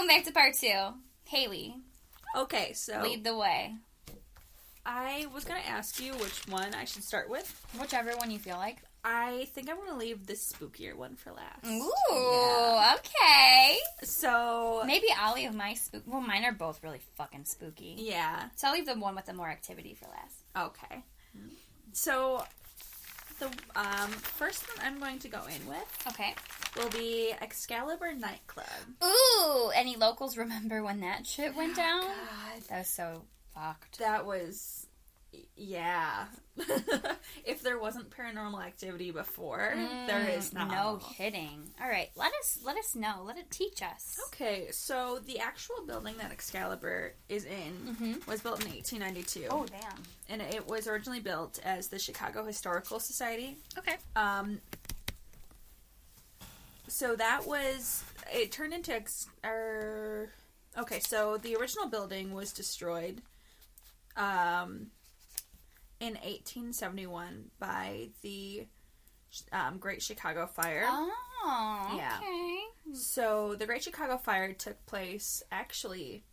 Welcome back to part 2. Haley. Okay, so... lead the way. I was going to ask you which one I should start with. Whichever one you feel like. I think I'm going to leave the spookier one for last. Ooh, yeah. Okay. So... maybe I'll leave my well, mine are both really fucking spooky. Yeah. So I'll leave the one with the more activity for last. Okay. So, the first one I'm going to go in with... okay. will be Excalibur Nightclub. Ooh! Any locals remember when that shit went down? God. That was so fucked. That was... yeah. If there wasn't paranormal activity before, there is now. No kidding. Alright, let us know. Let it teach us. Okay, so the actual building that Excalibur is in was built in 1892. Oh, damn. And it was originally built as the Chicago Historical Society. Okay. So that was... it turned into... okay, so the original building was destroyed in 1871 by the Great Chicago Fire. Oh, okay. Yeah. So the Great Chicago Fire took place, actually,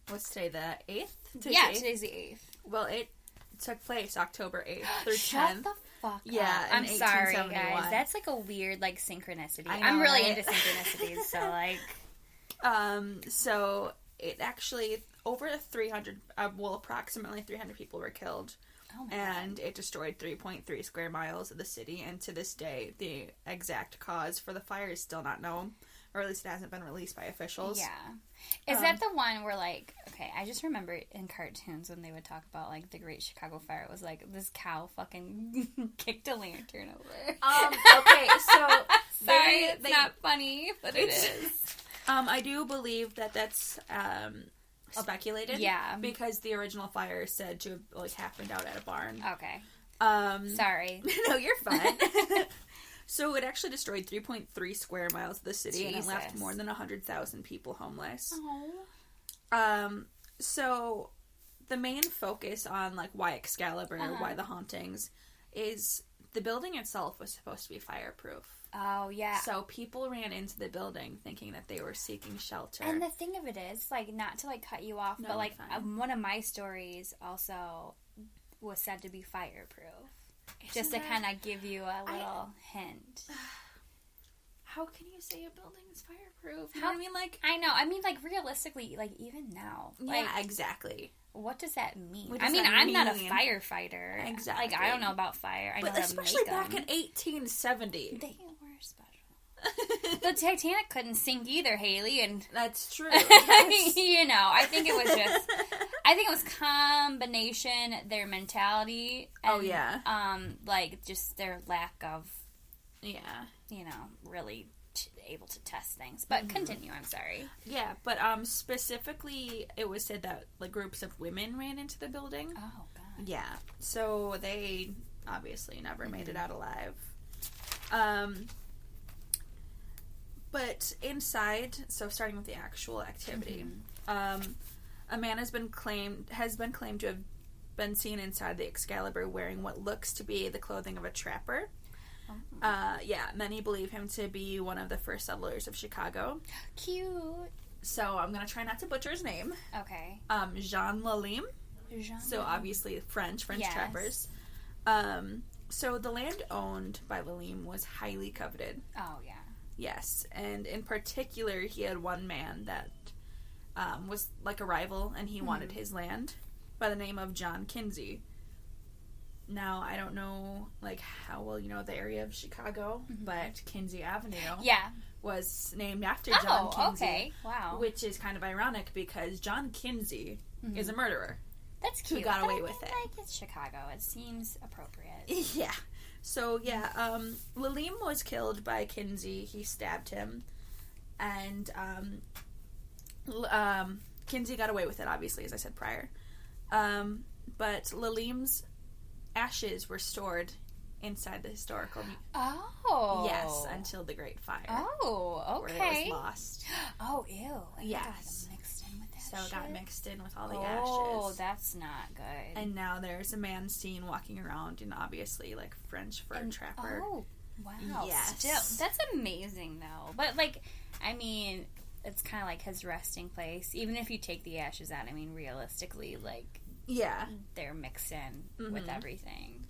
what's today, the 8th? Today's the 8th. Well, it took place October 8th through 10th. Shut the fuck up. Yeah, I'm sorry, guys. That's like a weird, like, synchronicity. I'm really into synchronicities, so, like... So, it actually, over 300, approximately 300 people were killed. Oh my and God. It destroyed 3.3 square miles of the city, and to this day, the exact cause for the fire is still not known, or at least it hasn't been released by officials. Yeah. Is that the one where, like, okay, I just remember in cartoons when they would talk about, like, the Great Chicago Fire, it was like, this cow fucking kicked a lantern over. Okay, so... sorry, it's not funny, but it is. I do believe that that's, speculated. Yeah. Because the original fire is said to have, like, happened out at a barn. Okay. Sorry. No, you're fine. So it actually destroyed 3.3 square miles of the city, and it left more than 100,000 people homeless. Oh. So the main focus on, like, why Excalibur, why the hauntings, is the building itself was supposed to be fireproof. Oh, yeah. So people ran into the building thinking that they were seeking shelter. And the thing of it is, like, not to, like, cut you off, but, like, one of my stories also was said to be fireproof. Just to kind of give you a little hint. How can you say a building is fireproof? You know what I mean? Like, I know. I mean, like, realistically, like, even now. Like, yeah, exactly. What does that mean? I mean, I'm not a firefighter. Exactly. Like, I don't know about fire. I know how to especially make back them. in 1870. They were special. The Titanic couldn't sink either, Haley, and... That's true. Yes. You know, I think it was just... I think it was combination, their mentality, and, like, just their lack of... yeah. You know, really able to test things. But continue, I'm sorry. Yeah, but specifically, it was said that, like, groups of women ran into the building. Oh, God. Yeah. So they obviously never made it out alive. But inside, so starting with the actual activity, a man has been claimed to have been seen inside the Excalibur wearing what looks to be the clothing of a trapper. Yeah, many believe him to be one of the first settlers of Chicago. Cute. So I'm going to try not to butcher his name. Okay. Jean Lalim. So obviously French trappers. So the land owned by Lalim was highly coveted. Oh, yeah. Yes, and in particular, he had one man that was like a rival, and he wanted his land, by the name of John Kinsey. Now, I don't know, like, how well you know the area of Chicago, but Kinsey Avenue was named after John Kinsey. Okay. Wow. Which is kind of ironic, because John Kinsey is a murderer. That's cute. Who got away with it. Like, it's Chicago. It seems appropriate. Yeah. So, yeah, Lalim was killed by Kinsey. He stabbed him. And, Kinsey got away with it, obviously, as I said prior. But Lalim's ashes were stored inside the historical museum. Oh. Yes, until the Great Fire. Oh, okay. Where it was lost. Oh, ew. Yes. It got mixed in with that So it got mixed in with all the ashes. Oh, that's not good. And now there's a man seen walking around in, obviously, like, French fur trapper. Oh, wow. Yes. Still, that's amazing, though. But, like, I mean, it's kind of like his resting place. Even if you take the ashes out, I mean, realistically, like, yeah, they're mixed in with everything.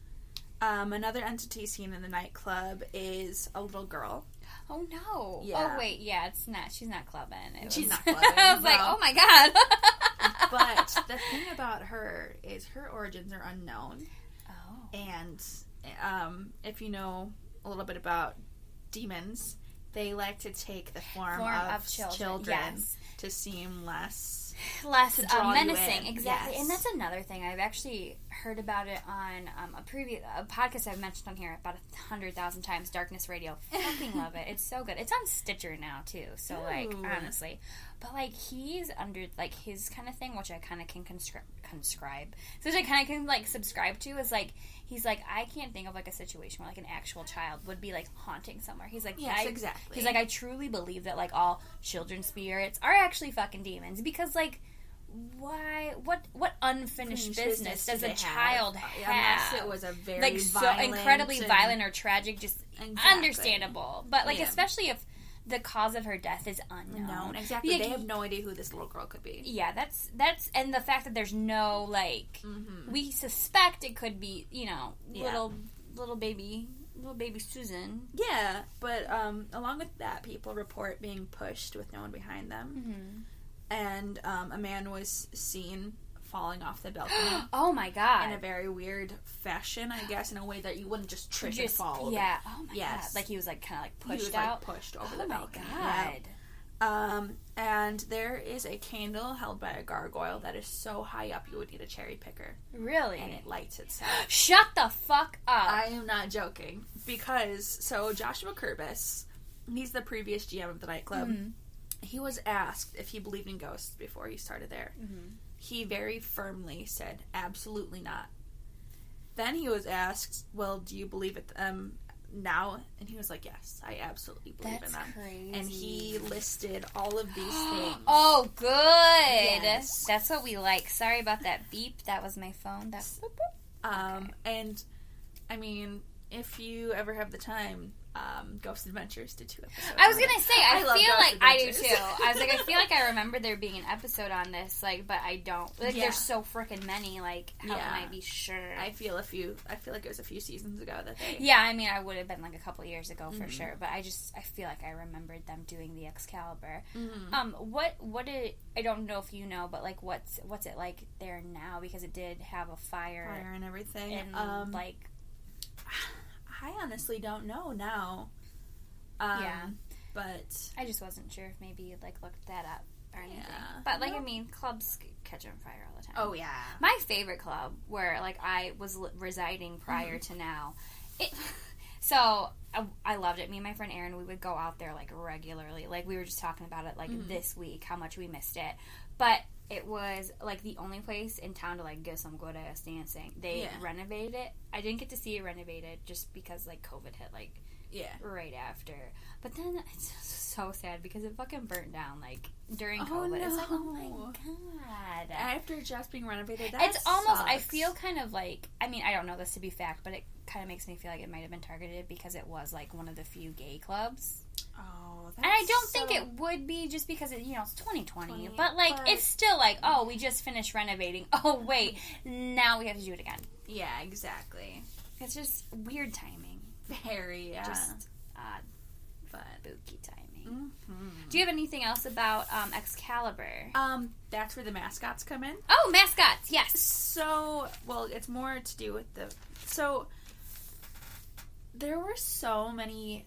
Another entity seen in the nightclub is a little girl. Oh, no. Yeah. Oh, wait, yeah, it's not. She's not clubbing. She's not clubbing. I was like, oh, my God. But the thing about her is her origins are unknown. Oh. And if you know a little bit about demons, they like to take the form of children yes. to seem less menacing. Exactly. Yes. And that's another thing. I've actually heard about it on a podcast I've mentioned on here about 100,000 times, Darkness Radio. Fucking love it. It's so good. It's on Stitcher now too, so like, honestly. But like, he's under like his kind of thing, which I kind of can subscribe to, is like, he's like, I can't think of like a situation where like an actual child would be like haunting somewhere. He's like, yes, exactly. He's like, I truly believe that like all children's spirits are actually fucking demons, because like, why? What unfinished business does a child have? Unless it was a very like violent, so incredibly violent or tragic, just exactly. understandable. But like, especially if the cause of her death is unknown. Exactly. They have no idea who this little girl could be. Yeah, that's and the fact that there's no like, we suspect it could be, you know, little baby Susan. Yeah, but along with that, people report being pushed with no one behind them. And a man was seen falling off the balcony. Oh my God. In a very weird fashion, I guess, in a way that you wouldn't just trip and fall. Yeah. Oh my God. Like he was like kind of like pushed out. Like pushed over the balcony. Oh my God. And there is a candle held by a gargoyle that is so high up you would need a cherry picker. Really? And it lights itself. Shut the fuck up. I am not joking. Because, so Joshua Kurbis, he's the previous GM of the nightclub. He was asked if he believed in ghosts before he started there. He very firmly said, absolutely not. Then he was asked, well, do you believe it now? And he was like, yes, I absolutely believe in them. Crazy. And he listed all of these things. Oh, good. Yes. That's what we like. Sorry about that beep. That was my phone. That's okay. And, I mean, if you ever have the time, Ghost Adventures did 2 episodes. I was gonna say, I feel like I do too. I was like, I feel like I remember there being an episode on this, like, but I don't. Like, there's so freaking many. Like, how can I be sure? I feel like it was a few seasons ago that they. Yeah, I mean, I would have been like a couple years ago for sure, but I feel like I remembered them doing the Excalibur. What did, I don't know if you know, but like, what's it like there now? Because it did have a fire and everything, and like. I honestly don't know now. But I just wasn't sure if maybe you'd like looked that up or anything. But like, I mean, clubs catch on fire all the time. Oh yeah. My favorite club where like I was residing prior to now, so I loved it. Me and my friend Erin, we would go out there like regularly. Like we were just talking about it like this week, how much we missed it. But it was like the only place in town to like get some good ass dancing. They renovated it. I didn't get to see it renovated just because like COVID hit like right after. But then it's so sad because it fucking burnt down like during COVID. No. It's like, oh my God. After just being renovated, it's almost, I feel kind of like, I mean, I don't know this to be fact, but it kind of makes me feel like it might have been targeted because it was like one of the few gay clubs. Oh, that's and I don't think it would be just because it, you know, it's 2020. But like, it's still like, oh, we just finished renovating. Oh wait, now we have to do it again. Yeah, exactly. It's just weird timing. Very, just odd, but spooky timing. Do you have anything else about Excalibur? That's where the mascots come in. Oh, mascots, yes. So, well, it's more to do with so there were so many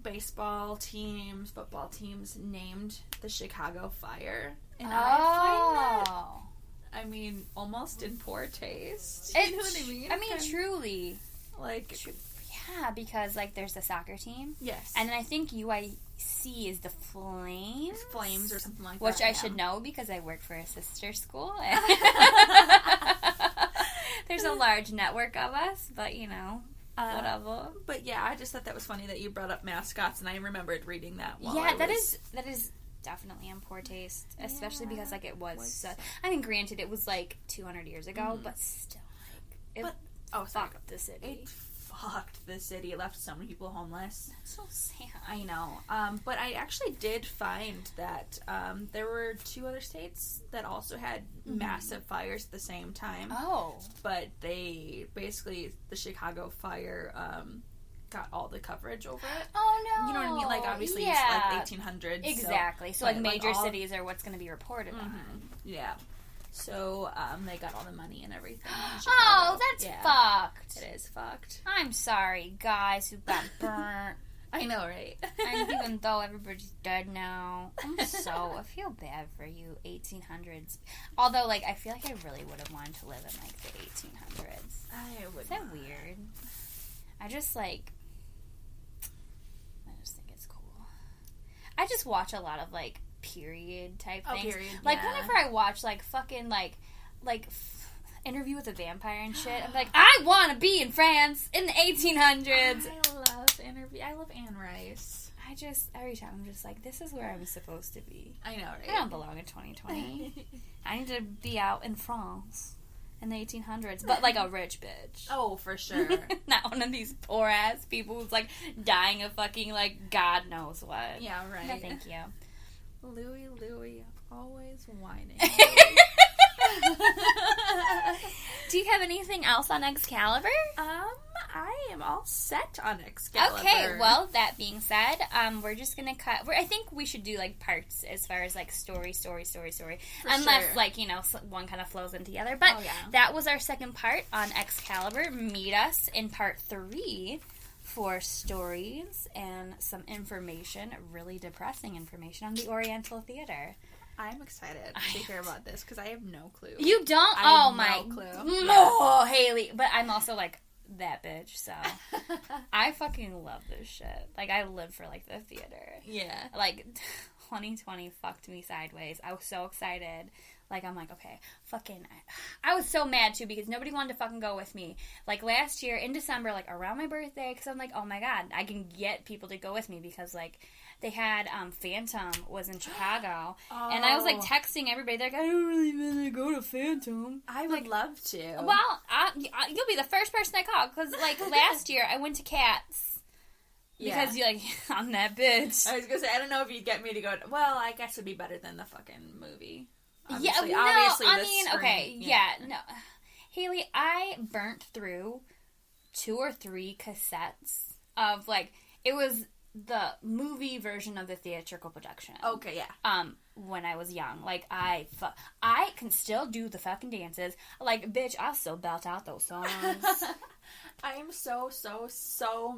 baseball teams, football teams named the Chicago Fire. And I find that, I mean, almost in poor taste. You know what I mean? I mean, truly. Like, yeah, because, like, there's the soccer team. Yes. And then I think UIC is the Flames. Flames or something like that. Which I should know because I work for a sister school. There's a large network of us, but, you know. Whatever. But yeah, I just thought that was funny that you brought up mascots, and I remembered reading that. That is definitely in poor taste, especially because like it was. I mean, granted, it was like 200 years ago, but still, like, fucked the city. It fucked the city. It left so many people homeless. That's so sad. I know. But I actually did find that there were 2 other states that also had massive fires at the same time. Oh. But they basically, the Chicago fire got all the coverage over it. Oh, no. You know what I mean? Like, obviously, it's like 1800s. Exactly. So like, major cities are what's going to be reported on. Yeah. So, they got all the money and everything. Oh, that's fucked. It is fucked. I'm sorry, guys who got burnt. I know, right? And even though everybody's dead now, I feel bad for you, 1800s. Although, like, I feel like I really would have wanted to live in, like, the 1800s. I would. Is that weird? I just think it's cool. I just watch a lot of, like, period type things. Period, like, whenever I watch, like, fucking, like Interview with a Vampire and shit, I'm like, I want to be in France in the 1800s. I love Anne Rice. Every time I'm just like, this is where I'm supposed to be. I know, right? I don't belong in 2020. I need to be out in France in the 1800s, but like a rich bitch. Oh, for sure. Not one of these poor ass people who's like dying of fucking like God knows what. Yeah, right. No, thank you. Louie, always whining. Do you have anything else on Excalibur? I am all set on Excalibur. Okay, well, that being said, we're just gonna cut. I think we should do like parts as far as like story. Unless like, you know, one kind of flows into the other. But that was our second part on Excalibur. Meet us in part 3 for stories and some information, really depressing information on the Oriental Theater. I'm excited to hear about this because I have no clue. You don't? No clue. Oh, Haley. But I'm also like that bitch, so I fucking love this shit. Like, I live for like the theater. Yeah. Like, 2020 fucked me sideways. I was so excited. Like, I'm like, okay, fucking... I was so mad, too, because nobody wanted to fucking go with me. Like, last year, in December, like, around my birthday, because I'm like, oh my god, I can get people to go with me, because, like, they had, Phantom was in Chicago, and I was, like, texting everybody, they're like, I don't really want to go to Phantom. I would love to. Well, you'll be the first person I call, because, like, last year, I went to Cats. Because you're like, I'm that bitch. I was going to say, I don't know if you'd get me to go... Well, I guess it'd be better than the fucking movie. Obviously, no. Haley, I burnt through 2 or 3 cassettes of, like, it was the movie version of the theatrical production. Okay, yeah. When I was young. Like, I can still do the fucking dances. Like, bitch, I'll still belt out those songs. I am so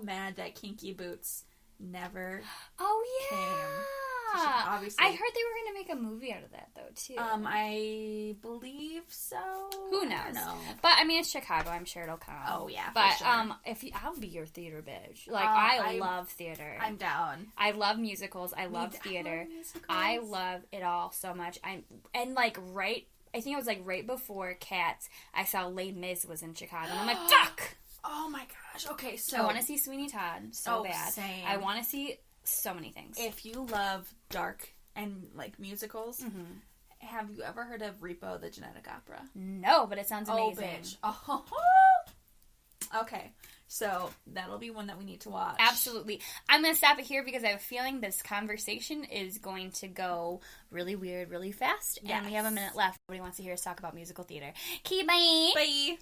mad that Kinky Boots never came. Obviously. I heard they were going to make a movie out of that, though, too. I believe so. Who knows? But, I mean, it's Chicago. I'm sure it'll come. Oh, yeah, but, for sure. I'll be your theater bitch. Like, I love theater. I'm down. I love musicals. I love theater. I love it all so much. I think it was, like, right before Cats, I saw Les Mis was in Chicago. And I'm like, fuck! Oh, my gosh. Okay, so... I want to see Sweeney Todd so bad. Same. I want to see... so many things. If you love dark and, like, musicals, have you ever heard of Repo, the Genetic Opera? No, but it sounds amazing. Oh, bitch. Okay, so that'll be one that we need to watch. Absolutely. I'm going to stop it here because I have a feeling this conversation is going to go really weird, really fast. Yes. And we have a minute left. Nobody wants to hear us talk about musical theater. Okay, bye! Bye!